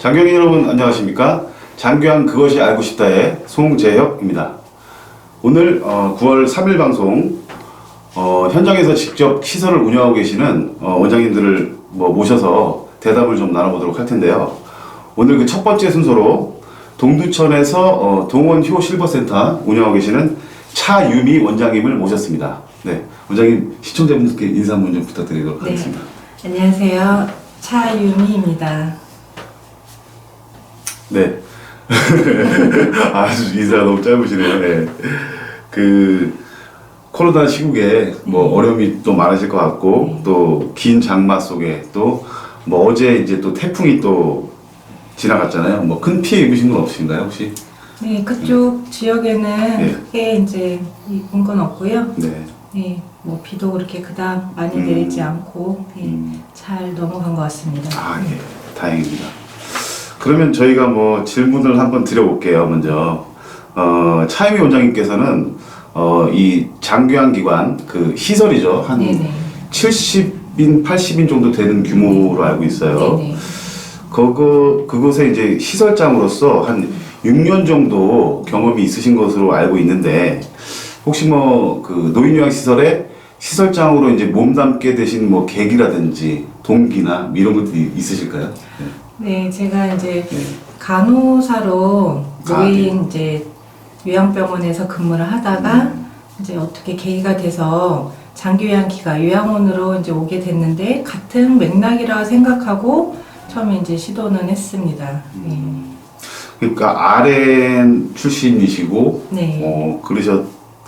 장교인 여러분 안녕하십니까? 장교한 그것이 알고 싶다의 송재혁입니다. 오늘 9월 3일 방송 현장에서 직접 시설을 운영하고 계시는 원장님들을 모셔서 대답을 좀 나눠보도록 할 텐데요. 오늘 그 첫 번째 순서로 동두천에서 동원효 실버센터 운영하고 계시는 차유미 원장님을 모셨습니다. 네, 원장님 시청자분들께 인사 한번 좀 부탁드리도록 하겠습니다. 네, 안녕하세요. 차유미입니다. 네. 아주 인사가 너무 짧으시네요. 네. 그 코로나 시국에 어려움이 또 많으실 것 같고 또 긴 장마 속에 또 어제 이제 또 태풍이 또 지나갔잖아요. 큰 피해 입으신 건 없으신가요 혹시? 네, 그쪽 지역에는 크게 이제 입은 건 없고요. 네. 네, 비도 그렇게 그닥 많이 내리지 않고 잘 넘어간 것 같습니다. 아, 예. 다행입니다. 그러면 저희가 질문을 한번 드려볼게요. 먼저 차유미 원장님께서는 이 장교환 기관 그 시설이죠. 한 네네. 70인, 80인 정도 되는 규모로 알고 있어요. 네네. 그곳에 이제 시설장으로서 한 6년 정도 경험이 있으신 것으로 알고 있는데 혹시 그 노인요양시설에 시설장으로 이제 몸담게 되신 계기라든지 동기나 이런 것들이 있으실까요? 네, 제가 이제 간호사로 노인 이제 요양병원에서 근무를 하다가 이제 어떻게 계기가 돼서 장기요양기가 요양원으로 이제 오게 됐는데 같은 맥락이라 생각하고 처음에 이제 시도는 했습니다. 그러니까 RN 출신이시고 네.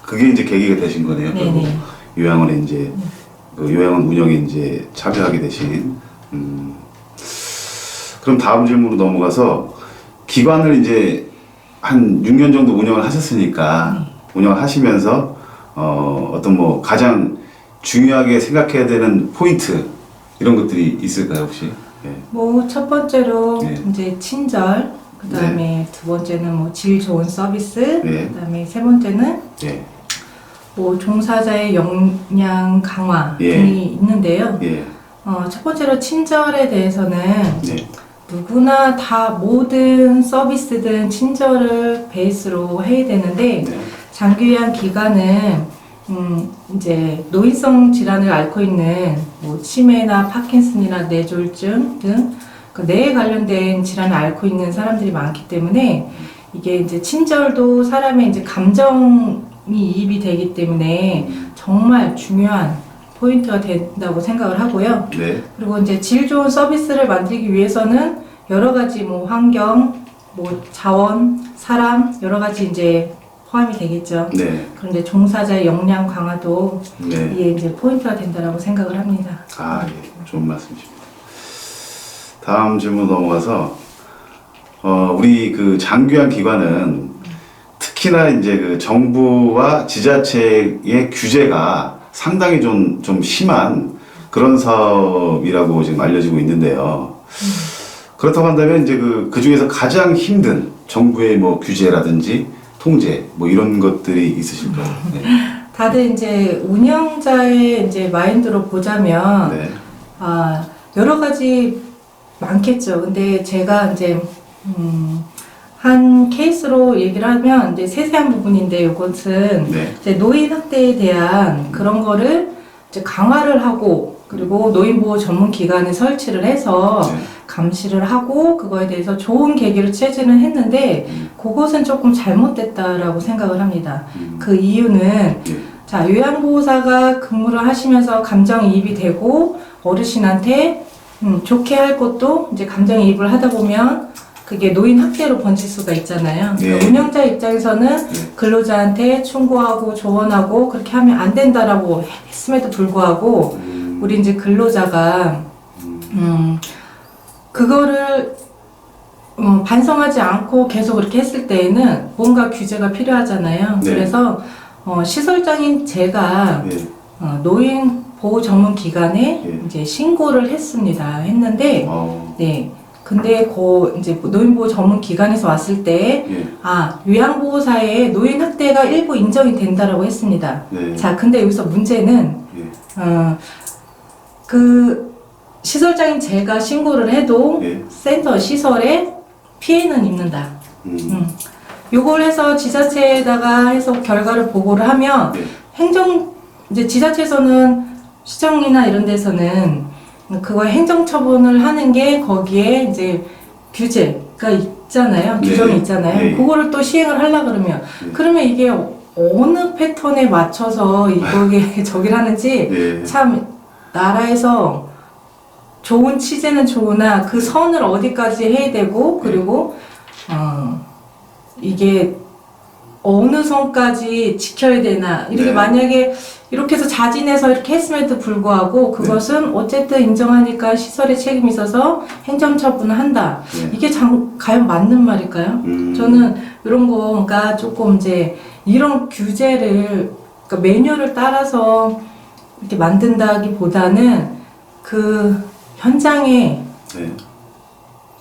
그게 이제 계기가 되신 거네요. 네네. 요양원에 이제 그 요양원 운영에 이제 참여하게 되신. 그럼 다음 질문으로 넘어가서 기관을 이제 한 6년 정도 운영을 하셨으니까 운영을 하시면서 어떤 가장 중요하게 생각해야 되는 포인트 이런 것들이 있을까요 혹시? 네. 첫 번째로 네. 이제 친절, 그 다음에 두 번째는 질 좋은 서비스, 네. 그 다음에 세 번째는 네. 종사자의 역량 강화 예. 등이 있는데요. 예. 첫 번째로 친절에 대해서는 네. 누구나 다 모든 서비스든 친절을 베이스로 해야 되는데 네. 장기요양 기관은 이제 노인성 질환을 앓고 있는 치매나 파킨슨이나 뇌졸중 등 그 뇌에 관련된 질환을 앓고 있는 사람들이 많기 때문에 이게 이제 친절도 사람의 이제 감정이 이입이 되기 때문에 정말 중요한 포인트가 된다고 생각을 하고요. 네. 그리고 이제 질 좋은 서비스를 만들기 위해서는 여러 가지 환경, 자원, 사람 여러 가지 이제 포함이 되겠죠. 네. 그런데 종사자의 역량 강화도 네. 이게 이제 포인트가 된다라고 생각을 합니다. 아, 예. 좋은 말씀이십니다. 다음 질문 넘어가서 우리 그 장교환 기관은 특히나 이제 그 정부와 지자체의 규제가 상당히 좀 심한 그런 사업이라고 지금 알려지고 있는데요. 그렇다고 한다면 이제 그 중에서 가장 힘든 정부의 규제라든지 통제 이런 것들이 있으실까요? 네. 다들 이제 운영자의 이제 마인드로 보자면 네. 여러 가지 많겠죠. 근데 제가 이제 한 케이스로 얘기를 하면 이제 세세한 부분인데 이것은 네. 이제 노인 학대에 대한 그런 거를 이제 강화를 하고 그리고 노인보호 전문 기관을 설치를 해서 네. 감시를 하고 그거에 대해서 좋은 계기를 취재는 했는데 그것은 조금 잘못됐다라고 생각을 합니다. 그 이유는 네. 자, 요양보호사가 근무를 하시면서 감정이입이 되고 어르신한테 좋게 할 것도 이제 감정이입을 하다 보면 그게 노인 학대로 번질 수가 있잖아요. 네. 그러니까 운영자 입장에서는 네. 근로자한테 충고하고 조언하고 그렇게 하면 안 된다라고 했음에도 불구하고 우리 이제 근로자가 그거를 반성하지 않고 계속 그렇게 했을 때에는 뭔가 규제가 필요하잖아요. 네. 그래서 시설장인 제가 네. 노인 보호 전문 기관에 예. 이제 신고를 했는데 네. 근데 이제 노인보호 전문 기관에서 왔을 때 예. 요양보호사의 노인 학대가 일부 인정이 된다라고 했습니다. 네. 자, 근데 여기서 문제는 예. 그 시설장인 제가 신고를 해도 예. 센터 시설에 피해는 입는다. 음. 요걸 해서 지자체에다가 해서 결과를 보고를 하면 예. 이제 지자체에서는 시청이나 이런 데서는 그거 행정처분을 하는 게 거기에 이제 규제가 있잖아요. 네. 규정이 있잖아요. 네. 그거를 또 시행을 하려고 그러면 이게 어느 패턴에 맞춰서 이거게 저기를 하는지 예. 참 나라에서 좋은 취재는 좋으나 그 선을 어디까지 해야 되고 그리고 이게 어느 선까지 지켜야 되나 이렇게 네. 만약에 이렇게 해서 자진해서 이렇게 했음에도 불구하고 그것은 어쨌든 인정하니까 시설에 책임이 있어서 행정처분을 한다. 네. 이게 과연 맞는 말일까요? 저는 이런 거가 조금 이제 이런 규제를 그러니까 매뉴얼을 따라서 이렇게 만든다기보다는 그 현장에 네.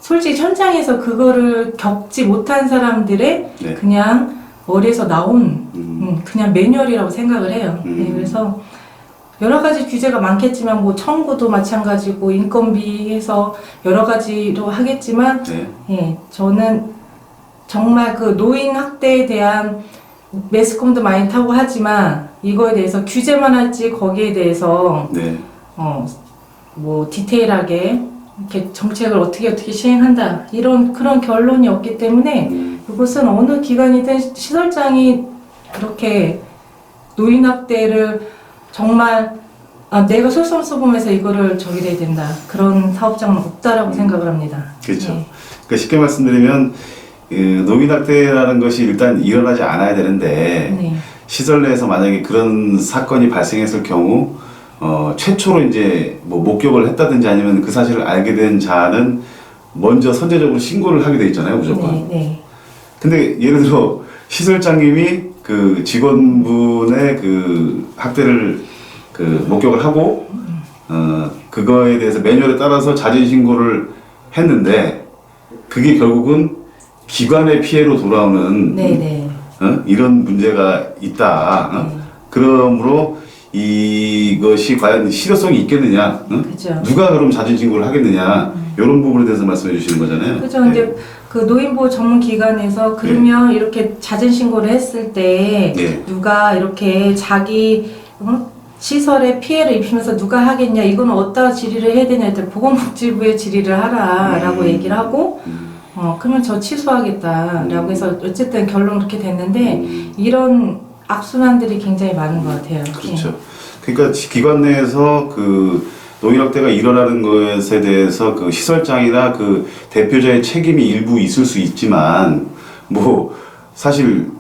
솔직히 현장에서 그거를 겪지 못한 사람들의 네. 그냥 머리에서 나온 그냥 매뉴얼이라고 생각을 해요. 네, 그래서 여러 가지 규제가 많겠지만 뭐 청구도 마찬가지고 인건비 해서 여러 가지로 하겠지만 네. 예, 저는 정말 그 노인 학대에 대한 매스컴도 많이 타고 하지만 이거에 대해서 규제만 할지 거기에 대해서 네. 뭐 디테일하게 이렇게 정책을 어떻게 시행한다 그런 결론이 없기 때문에 이것은 어느 기관이든 시설장이 이렇게 노인 학대를 정말 내가 솔선수범해서 이거를 저기 돼야 된다 그런 사업장은 없다라고 생각을 합니다. 그렇죠. 네. 그러니까 쉽게 말씀드리면 노인 학대라는 것이 일단 일어나지 않아야 되는데 네. 시설 내에서 만약에 그런 사건이 발생했을 경우 최초로 이제 뭐 목격을 했다든지 아니면 그 사실을 알게 된 자는 먼저 선제적으로 신고를 하게 돼 있잖아요, 무조건. 네, 네. 근데 예를 들어 시설장님이 그 직원분의 그 학대를 그 목격을 하고 그거에 대해서 매뉴얼에 따라서 자진 신고를 했는데 그게 결국은 기관의 피해로 돌아오는 네, 네. 이런 문제가 있다. 네. 그러므로 이것이 과연 실효성이 있겠느냐? 그죠. 누가 그럼 자진 신고를 하겠느냐? 이런 부분에 대해서 말씀해 주시는 거잖아요. 그죠. 이제 그 노인보호 전문 기관에서 그러면 이렇게 자진 신고를 했을 때 네. 누가 이렇게 자기 시설에 피해를 입히면서 누가 하겠냐? 이건 어디다 질의를 해야 되냐? 했더니 보건복지부에 질의를 하라라고 얘기를 하고 그러면 저 취소하겠다라고 해서 어쨌든 결론 그렇게 됐는데 이런 악순환들이 굉장히 많은 것 같아요. 그렇죠. 그러니까 기관 내에서 그 노인학대가 일어나는 것에 대해서 그 시설장이나 그 대표자의 책임이 일부 있을 수 있지만 뭐 사실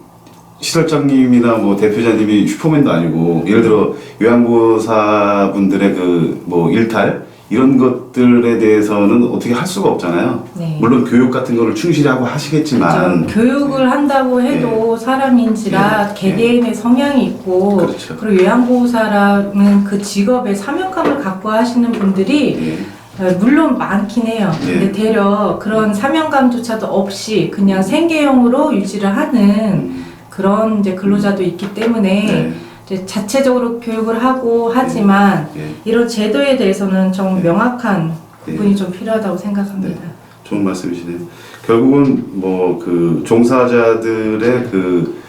시설장님이나 뭐 대표자님이 슈퍼맨도 아니고 예를 들어 요양보호사분들의 그 뭐 일탈 이런 것들에 대해서는 어떻게 할 수가 없잖아요. 네. 물론 교육 같은 거를 충실히 하고 하시겠지만 그렇죠. 교육을 한다고 해도 사람인지라 개개인의 성향이 있고 그렇죠. 그리고 요양보호사라는 그 직업의 사명감을 갖고 하시는 분들이 물론 많긴 해요. 근데 되려 그런 사명감조차도 없이 그냥 생계형으로 유지를 하는 그런 이제 근로자도 있기 때문에 이제 자체적으로 교육을 하고 하지만 이런 제도에 대해서는 좀 명확한 부분이 좀 필요하다고 생각합니다. 네. 좋은 말씀이시네요. 결국은 뭐 그 종사자들의 그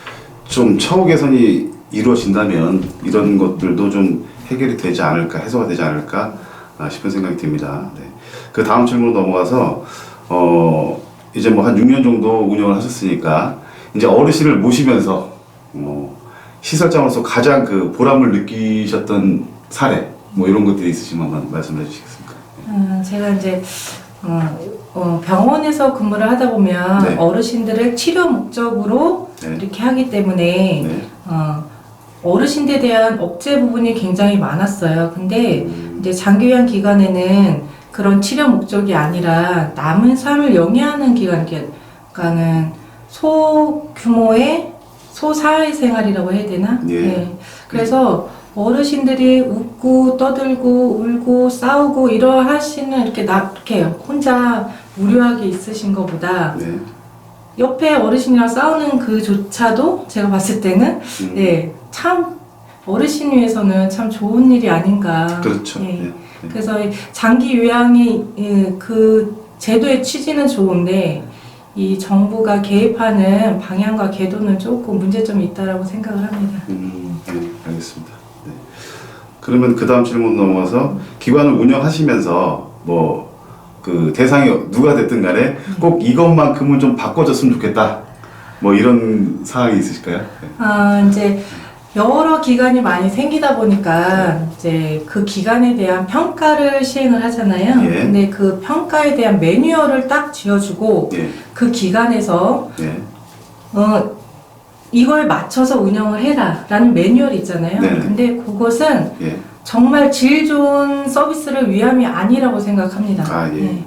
좀 처우 개선이 이루어진다면 이런 것들도 좀 해결이 되지 않을까, 해소가 되지 않을까 싶은 생각이 듭니다. 네. 그 다음 질문으로 넘어가서 이제 뭐 한 6년 정도 운영을 하셨으니까 이제 어르신을 모시면서 시설장으로서 가장 그 보람을 느끼셨던 사례 뭐 이런 것들이 있으시면 한번 말씀해 주시겠습니까? 제가 이제 병원에서 근무를 하다 보면 어르신들을 치료 목적으로 이렇게 하기 때문에 어르신들에 대한 억제 부분이 굉장히 많았어요. 근데 이제 장기요양 기관에는 그런 치료 목적이 아니라 남은 삶을 영위하는 기관, 그러니까는 소규모의 소사회생활이라고 해야 되나? 네. 그래서 어르신들이 웃고 떠들고 울고 싸우고 하시는 이렇게 혼자 무료하게 있으신 것보다 옆에 어르신이랑 싸우는 그조차도 제가 봤을 때는 참 어르신 위해서는 참 좋은 일이 아닌가. 그렇죠. 예. 네. 네. 그래서 이 장기 요양이 그 제도의 취지는 좋은데 이 정부가 개입하는 방향과 궤도는 조금 문제점이 있다라고 생각을 합니다. 네, 알겠습니다. 네. 그러면 그 다음 질문 넘어가서 기관을 운영하시면서 뭐 그 대상이 누가 됐든 간에 꼭 이것만큼은 좀 바꿔줬으면 좋겠다. 뭐 이런 사항이 있으실까요? 네. 이제 여러 기관이 많이 생기다 보니까 이제 그 기관에 대한 평가를 시행을 하잖아요. 예. 근데 그 평가에 대한 매뉴얼을 딱 쥐어주고 예. 그 기관에서 예. 이걸 맞춰서 운영을 해라 라는 매뉴얼이 있잖아요. 네네. 근데 그것은 예. 정말 질 좋은 서비스를 위함이 아니라고 생각합니다. 아, 예. 네.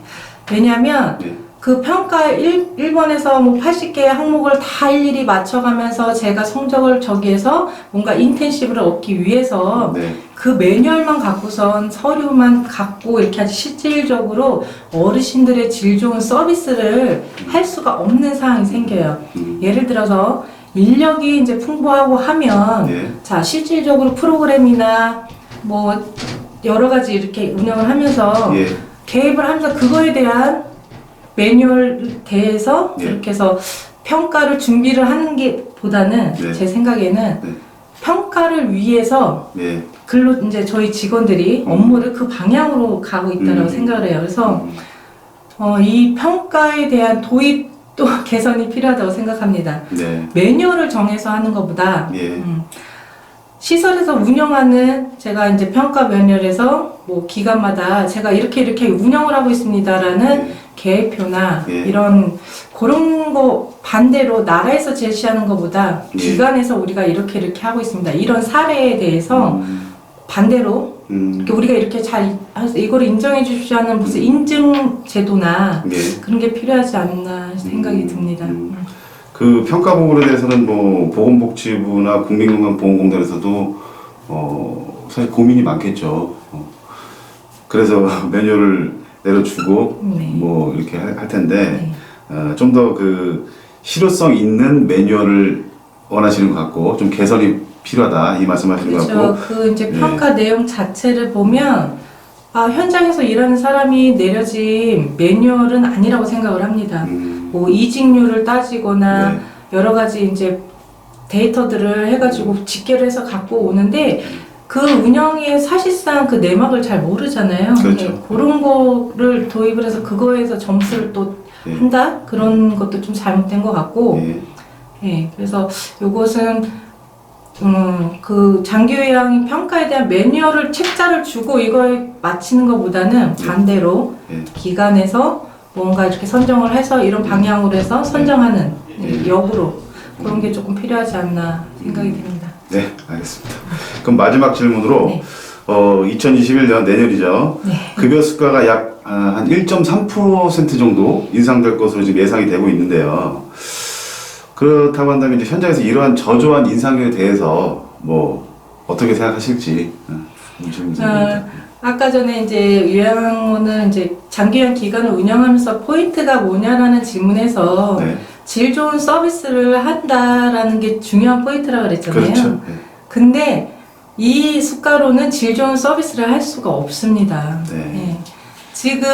왜냐하면 예. 그 평가 1번에서 뭐 80개의 항목을 다 일일이 맞춰가면서 제가 성적을 저기에서 뭔가 인텐시브를 얻기 위해서 네. 그 매뉴얼만 갖고선 서류만 갖고 이렇게 아주 실질적으로 어르신들의 질 좋은 서비스를 할 수가 없는 상황이 생겨요. 예를 들어서 인력이 이제 풍부하고 하면 예. 자 실질적으로 프로그램이나 뭐 여러 가지 이렇게 운영을 하면서 예. 개입을 하면서 그거에 대한 매뉴얼 대해서 예. 이렇게 해서 평가를 준비를 하는 게 보다는 네. 제 생각에는 네. 평가를 위해서 예. 글로 이제 저희 직원들이 업무를 그 방향으로 가고 있다고 생각을 해요. 그래서 이 평가에 대한 도입도 개선이 필요하다고 생각합니다. 네. 매뉴얼을 정해서 하는 것보다 예. 시설에서 운영하는 제가 이제 평가 매뉴얼에서 뭐 기관마다 제가 이렇게 운영을 하고 있습니다라는 예. 계획표나 예. 이런 그런 거 반대로 나라에서 제시하는 것보다 예. 기관에서 우리가 이렇게 하고 있습니다. 이런 사례에 대해서 반대로 이렇게 우리가 이렇게 잘 이거를 인정해 주십시오 하는 무슨 인증 제도나 예. 그런 게 필요하지 않나 생각이 듭니다. 그 평가 부분에 대해서는 뭐 보건복지부나 국민건강보험공단에서도 사실 고민이 많겠죠. 그래서 매뉴얼을 내려주고 네. 뭐 이렇게 할 텐데 네. 좀 더 그 실효성 있는 매뉴얼을 원하시는 것 같고 좀 개선이 필요하다 이 말씀하시는 것 그렇죠. 같고. 그 이제 예. 평가 내용 자체를 보면 현장에서 일하는 사람이 내려진 매뉴얼은 아니라고 생각을 합니다. 뭐 이직률을 따지거나 네. 여러 가지 이제 데이터들을 해가지고 집계를 해서 갖고 오는데 그 운영의 사실상 그 내막을 잘 모르잖아요. 그렇죠. 예, 그런 거를 도입을 해서 그거에서 점수를 또 예. 한다? 그런 것도 좀 잘못된 것 같고 예. 예, 그래서 요것은 그 장기요양 평가에 대한 매뉴얼을 책자를 주고 이걸 마치는 것보다는 반대로 예. 기관에서 뭔가 이렇게 선정을 해서 이런 방향으로 해서 선정하는 역으로 그런 게 조금 필요하지 않나 생각이 듭니다. 네, 알겠습니다. 그럼 마지막 질문으로 네. 2021년 내년이죠. 네. 급여 수가가 약 한 1.3% 정도 인상될 것으로 지금 예상이 되고 있는데요. 그렇다고 한다면 이제 현장에서 이러한 저조한 인상에 대해서 뭐 어떻게 생각하실지 질문드립니다. 아까 전에 이제 요양원을 이제 장기요양 기관을 운영하면서 포인트가 뭐냐라는 질문에서 네. 질 좋은 서비스를 한다라는 게 중요한 포인트라고 그랬잖아요. 그렇죠. 네. 근데 이 수가로는 질 좋은 서비스를 할 수가 없습니다. 네. 예. 지금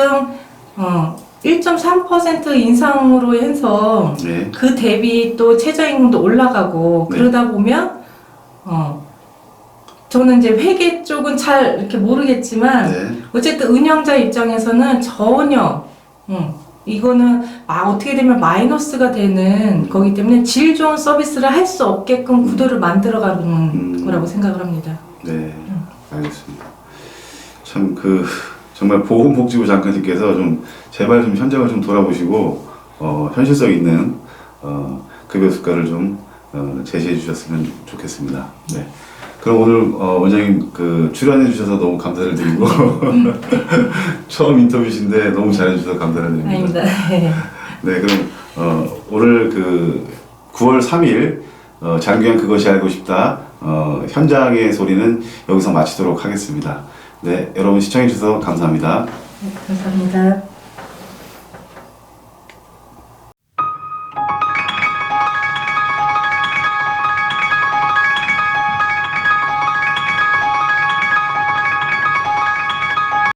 1.3% 인상으로 해서 네. 그 대비 또 최저임금도 올라가고 네. 그러다 보면 저는 이제 회계 쪽은 잘 이렇게 모르겠지만 네. 어쨌든 운영자 입장에서는 전혀 이거는 어떻게 되면 마이너스가 되는 거기 때문에 질 좋은 서비스를 할 수 없게끔 구도를 만들어가는 거라고 생각을 합니다. 네, 알겠습니다. 참 정말 보건복지부 장관님께서 좀 제발 좀 현장을 좀 돌아보시고 현실성 있는 급여 수가를 좀 제시해 주셨으면 좋겠습니다. 네. 그럼 오늘 원장님 출연해 주셔서 너무 감사를 드리고 처음 인터뷰신데 너무 잘해 주셔서 감사를 드립니다. 아닙니다. 네, 그럼 오늘 9월 3일 장기요양 그것이 알고 싶다 현장의 소리는 여기서 마치도록 하겠습니다. 네, 여러분 시청해 주셔서 감사합니다. 네, 감사합니다.